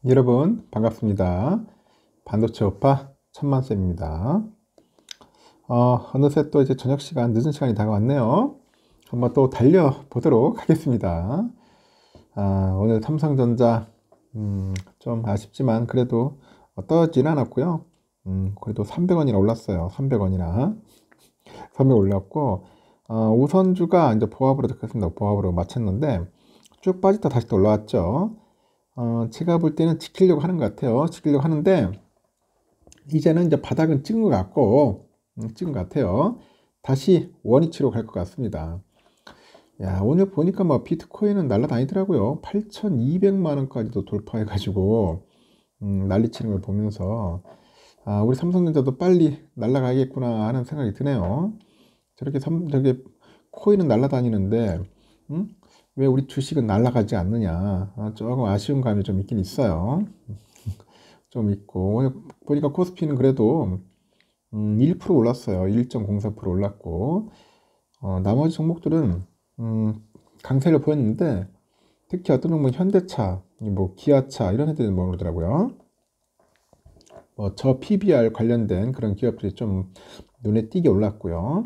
여러분 반갑습니다. 반도체 오빠 천만쌤입니다. 어느새 또 이제 저녁 시간 늦은 시간이 다가왔네요. 한번 또 달려보도록 하겠습니다. 오늘 삼성전자 좀 아쉽지만 그래도 떨어지진 않았고요. 그래도 300원이나 올랐어요. 300원이나 300 올랐고, 우선주가 이제 보합으로 됐습니다. 보합으로 마쳤는데 쭉 빠지다 다시 또 올라왔죠. 제가 볼 때는 지키려고 하는 것 같아요. 지키려고 하는데 이제는 이제 바닥은 찍은 것 같고, 찍은 것 같아요. 다시 원위치로 갈 것 같습니다. 야, 오늘 보니까 뭐 비트코인은 날라다니더라고요. 8,200만 원까지도 돌파해가지고 난리치는 걸 보면서 우리 삼성전자도 빨리 날라가겠구나 하는 생각이 드네요. 저렇게 코인은 날라다니는데 왜 우리 주식은 날라가지 않느냐, 조금 아쉬운 감이 좀 있긴 있어요. 좀 있고, 오늘 보니까 코스피는 그래도 1% 올랐어요. 1.04% 올랐고, 나머지 종목들은 강세를 보였는데, 특히 어떤 종목은 현대차, 뭐 기아차 이런 애들이 모르더라고요. 저 PBR 관련된 그런 기업들이 좀 눈에 띄게 올랐고요.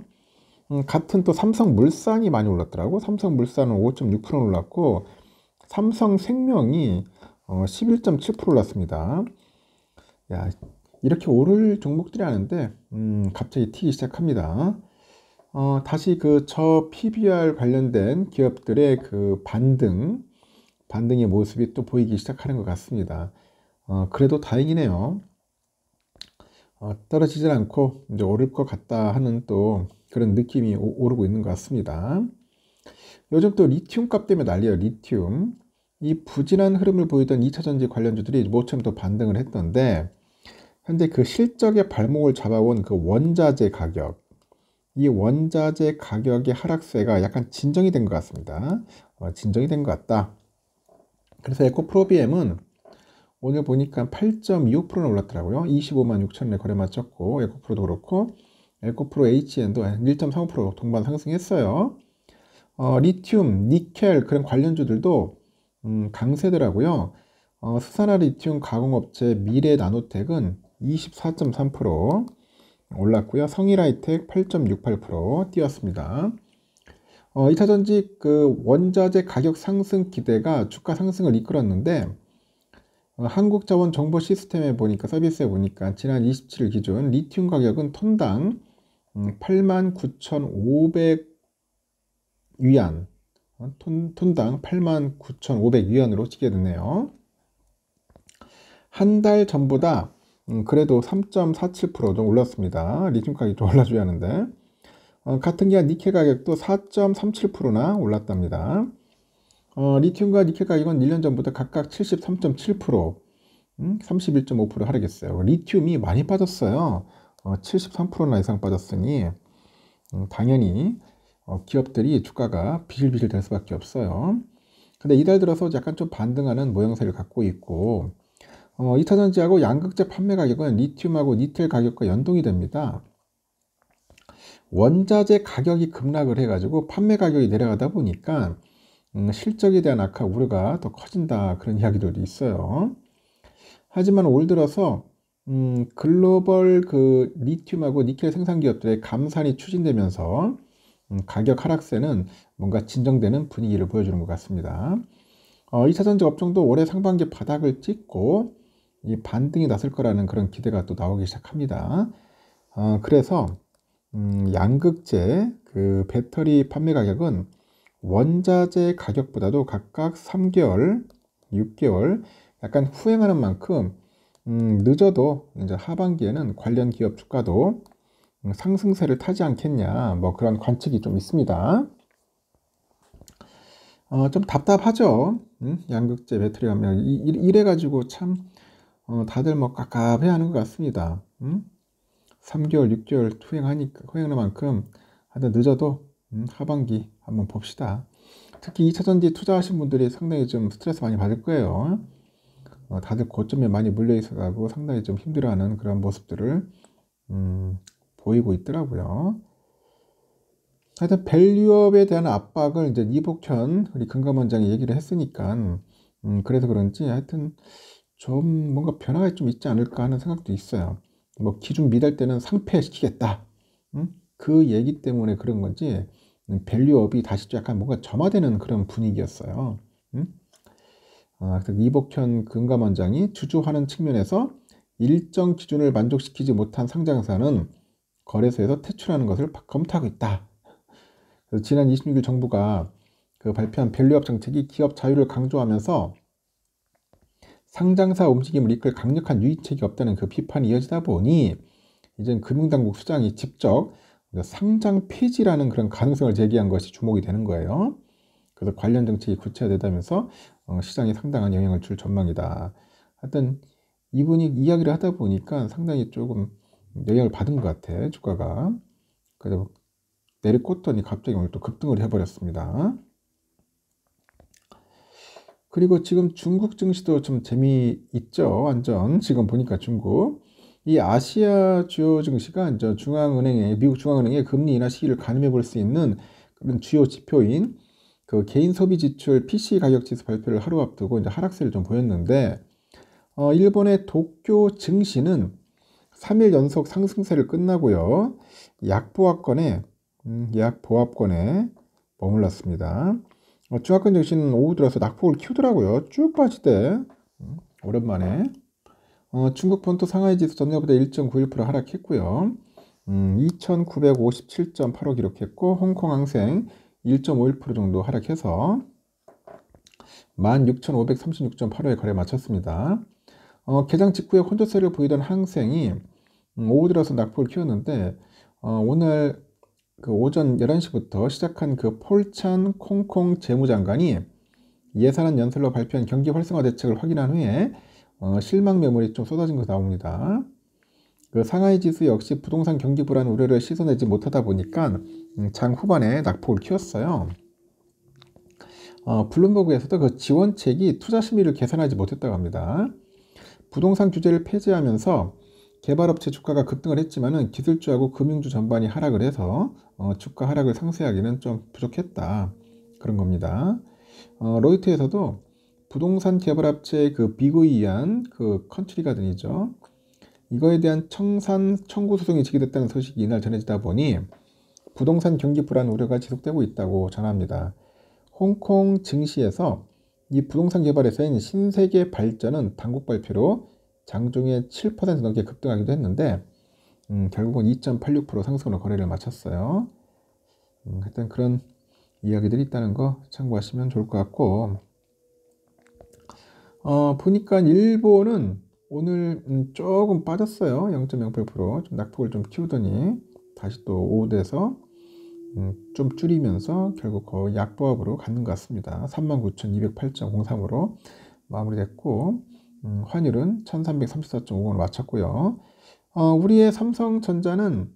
같은 또 삼성물산이 많이 올랐더라고. 삼성물산은 5.6% 올랐고, 삼성생명이 11.7% 올랐습니다. 야, 이렇게 오를 종목들이 아는데 갑자기 튀기 시작합니다. 다시 저 PBR 관련된 기업들의 반등의 모습이 또 보이기 시작하는 것 같습니다. 그래도 다행이네요. 떨어지질 않고 이제 오를 것 같다 하는 또 그런 느낌이 오르고 있는 것 같습니다. 요즘 또 리튬 값 때문에 난리예요. 리튬. 이 부진한 흐름을 보이던 2차전지 관련주들이 모처럼 또 반등을 했던데, 현재 그 실적의 발목을 잡아온 그 원자재 가격, 이 원자재 가격의 하락세가 약간 진정이 된 것 같습니다. 진정이 된 것 같다. 그래서 에코프로비엠은 오늘 보니까 8.25%나 올랐더라고요. 25만 6천 원에 거래 마쳤고, 에코프로도 그렇고, 에코프로 HN도 1.35% 동반 상승했어요. 리튬, 니켈 그런 관련주들도 강세더라고요. 수산화 리튬 가공업체 미래나노텍은 24.3% 올랐고요. 성일하이텍 8.68% 뛰었습니다. 2차전지 원자재 가격 상승 기대가 주가 상승을 이끌었는데, 한국자원 정보 시스템에 보니까, 서비스에 보니까 지난 27일 기준 리튬 가격은 톤당 89,500위안, 톤당 89,500위안으로 치게 됐네요. 한 달 전보다 그래도 3.47%좀 올랐습니다. 리튬 가격이 좀 올라줘야 하는데, 같은 기간 니켈 가격도 4.37%나 올랐답니다. 리튬과 니켈 가격은 1년 전보다 각각 73.7%, 31.5% 하락했어요. 리튬이 많이 빠졌어요. 73%나 이상 빠졌으니 당연히 기업들이 주가가 비실비실 될 수밖에 없어요. 근데 이달 들어서 약간 좀 반등하는 모양새를 갖고 있고, 2차전지하고 양극재 판매 가격은 리튬하고 니켈 가격과 연동이 됩니다. 원자재 가격이 급락을 해가지고 판매 가격이 내려가다 보니까 실적에 대한 악화 우려가 더 커진다, 그런 이야기들이 있어요. 하지만 올 들어서 글로벌 리튬하고 니켈 생산 기업들의 감산이 추진되면서 가격 하락세는 뭔가 진정되는 분위기를 보여주는 것 같습니다. 2차전지 업종도 올해 상반기 바닥을 찍고 이 반등이 났을 거라는 그런 기대가 또 나오기 시작합니다. 그래서 양극재 배터리 판매 가격은 원자재 가격보다도 각각 3개월, 6개월 약간 후행하는 만큼 늦어도 이제 하반기에는 관련 기업 주가도 상승세를 타지 않겠냐, 뭐 그런 관측이 좀 있습니다. 좀 답답하죠. 양극재 배터리 하면 이래가지고 참 다들 뭐 깝깝해하는 것 같습니다. 3개월, 6개월 후행하는 만큼 하여튼 늦어도 하반기 한번 봅시다. 특히 2차전지 투자하신 분들이 상당히 좀 스트레스 많이 받을 거예요. 다들 고점에 많이 물려 있어가지고 상당히 좀 힘들어하는 그런 모습들을 보이고 있더라고요. 하여튼 밸류업에 대한 압박을 이제 이복현 우리 금감원장이 얘기를 했으니까 그래서 그런지 하여튼 좀 뭔가 변화가 좀 있지 않을까 하는 생각도 있어요. 뭐 기준 미달 때는 상폐시키겠다. 그 얘기 때문에 그런 건지 밸류업이 다시 또 약간 뭔가 점화되는 그런 분위기였어요. 그래서 이복현 금감원장이 주주하는 측면에서 일정 기준을 만족시키지 못한 상장사는 거래소에서 퇴출하는 것을 검토하고 있다. 그래서 지난 26일 정부가 그 발표한 밸류업 정책이 기업 자유를 강조하면서 상장사 움직임을 이끌 강력한 유의책이 없다는 그 비판이 이어지다 보니 이제 금융당국 수장이 직접 상장 폐지라는 그런 가능성을 제기한 것이 주목이 되는 거예요. 그래서 관련 정책이 구체화되다면서 시장에 상당한 영향을 줄 전망이다. 하여튼 이분이 이야기를 하다 보니까 상당히 조금 영향을 받은 것 같아, 주가가. 그래서 내리꽂더니 갑자기 오늘 또 급등을 해버렸습니다. 그리고 지금 중국 증시도 좀 재미있죠. 완전 지금 보니까 중국 이 아시아 주요 증시가 이제 미국 중앙은행의 금리 인하 시기를 가늠해 볼 수 있는 그런 주요 지표인 그 개인 소비 지출 PC 가격 지수 발표를 하루 앞두고 이제 하락세를 좀 보였는데 일본의 도쿄 증시는 3일 연속 상승세를 끝나고요. 약보합권에 머물렀습니다. 중화권 증시는 오후 들어서 낙폭을 키우더라고요. 쭉 빠지대. 오랜만에. 중국 본토 상하이 지수 전날보다 1.91% 하락했고요. 2957.85 기록했고 홍콩 항생 1.51% 정도 하락해서 16,536.85에 거래 마쳤습니다. 개장 직후에 혼조세를 보이던 항생이 오후 들어서 낙폭을 키웠는데 오늘 그 오전 11시부터 시작한 그 폴찬 콩콩 재무장관이 예산안 연설로 발표한 경기 활성화 대책을 확인한 후에 실망 매물이 좀 쏟아진 것으로 나옵니다. 그 상하이 지수 역시 부동산 경기 불안 우려를 씻어내지 못하다 보니까 장 후반에 낙폭을 키웠어요. 블룸버그에서도 그 지원책이 투자 심리를 계산하지 못했다고 합니다. 부동산 규제를 폐지하면서 개발업체 주가가 급등을 했지만은 기술주하고 금융주 전반이 하락을 해서 주가 하락을 상쇄하기는 좀 부족했다. 그런 겁니다. 로이터에서도 부동산 개발업체의 그 비구이한 그 컨트리 가든이죠. 이거에 대한 청구 소송이 제기됐다는 소식이 이날 전해지다 보니 부동산 경기 불안 우려가 지속되고 있다고 전합니다. 홍콩 증시에서 이 부동산 개발에서인 신세계 발전은 당국 발표로 장중에 7% 넘게 급등하기도 했는데 결국은 2.86% 상승으로 거래를 마쳤어요. 하여튼 그런 이야기들이 있다는 거 참고하시면 좋을 것 같고 보니까 일본은 오늘 조금 빠졌어요. 0.08% 좀 낙폭을 좀 키우더니 다시 또 오후돼서 좀 줄이면서 결국 거의 약보합으로 가는 것 같습니다. 39,208.03으로 마무리됐고 환율은 1334.50원을 마쳤고요. 우리의 삼성전자는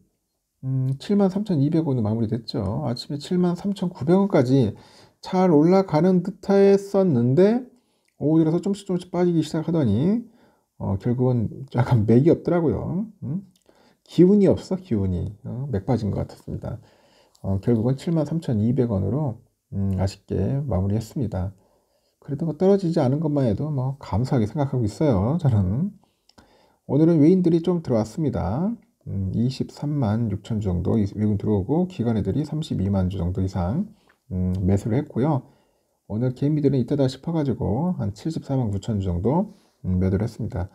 73,200원으로 마무리됐죠. 아침에 73,900원까지 잘 올라가는 듯 했었는데 오후 들어서 조금씩 빠지기 시작하더니 결국은 약간 맥이 없더라고요. 기운이 없어, 기운이. 맥 빠진 것 같았습니다. 결국은 73,200원으로 아쉽게 마무리했습니다. 그래도 뭐 떨어지지 않은 것만 해도 뭐 감사하게 생각하고 있어요. 저는 오늘은 외인들이 좀 들어왔습니다. 23만 6천 주 정도 외국인 들어오고 기관애들이 32만 주 정도 이상 매수를 했고요. 오늘 개미들은 이따다 싶어가지고 한 74만 9천 주 정도 매도를 했습니다.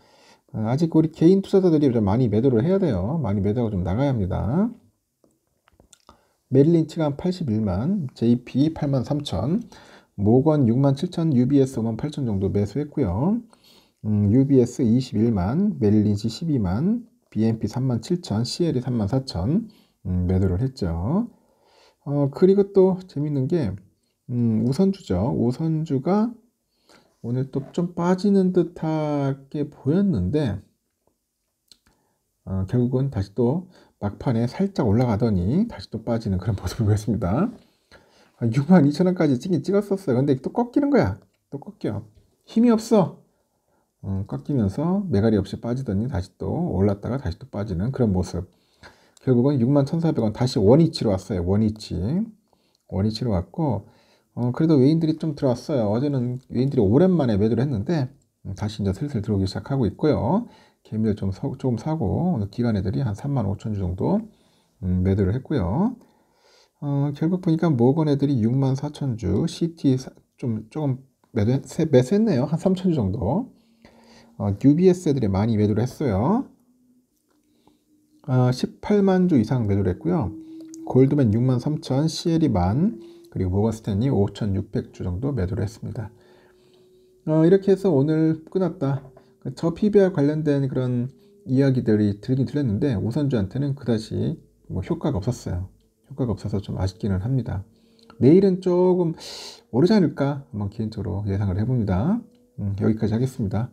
아직 우리 개인 투자자들이 좀 많이 매도를 해야 돼요. 많이 매도하고 좀 나가야 합니다. 메릴린치가 81만, JP 8만 3천, 모건 6만 7천, UBS 5만 8천 정도 매수했고요. UBS 21만, 메릴린치 12만, BNP 3만 7천, CL이 3만 4천 매도를 했죠. 그리고 또 재밌는 게 우선주죠. 우선주가 오늘 또 좀 빠지는 듯하게 보였는데 결국은 다시 또 막판에 살짝 올라가더니 다시 또 빠지는 그런 모습을 보였습니다. 62,000원까지 찍었었어요. 근데 또 꺾이는 거야. 또 꺾여. 힘이 없어. 꺾이면서 매갈이 없이 빠지더니 다시 또 올랐다가 다시 또 빠지는 그런 모습. 결국은 61,400원 다시 원위치로 왔어요. 원위치로 왔고 그래도 외인들이 좀 들어왔어요. 어제는 외인들이 오랜만에 매도를 했는데 다시 이제 슬슬 들어오기 시작하고 있고요. 개미들 조금 사고 오늘 기관 애들이 한 35,000주 정도 매도를 했고요. 결국 보니까 모건 애들이 64,000주, CT 조금 매수했네요. 한 3,000주 정도. UBS 애들이 많이 매도를 했어요. 18만 주 이상 매도를 했고요. 골드맨 63,000, CL이 10,000, 그리고 모건 스탠리 5,600주 정도 매도를 했습니다. 이렇게 해서 오늘 끝났다. 저 PBR 관련된 그런 이야기들이 들긴 들렸는데 우선주한테는 그다지 뭐 효과가 없었어요. 효과가 없어서 좀 아쉽기는 합니다. 내일은 조금 오르지 않을까 한번 개인적으로 예상을 해봅니다. 여기까지 하겠습니다.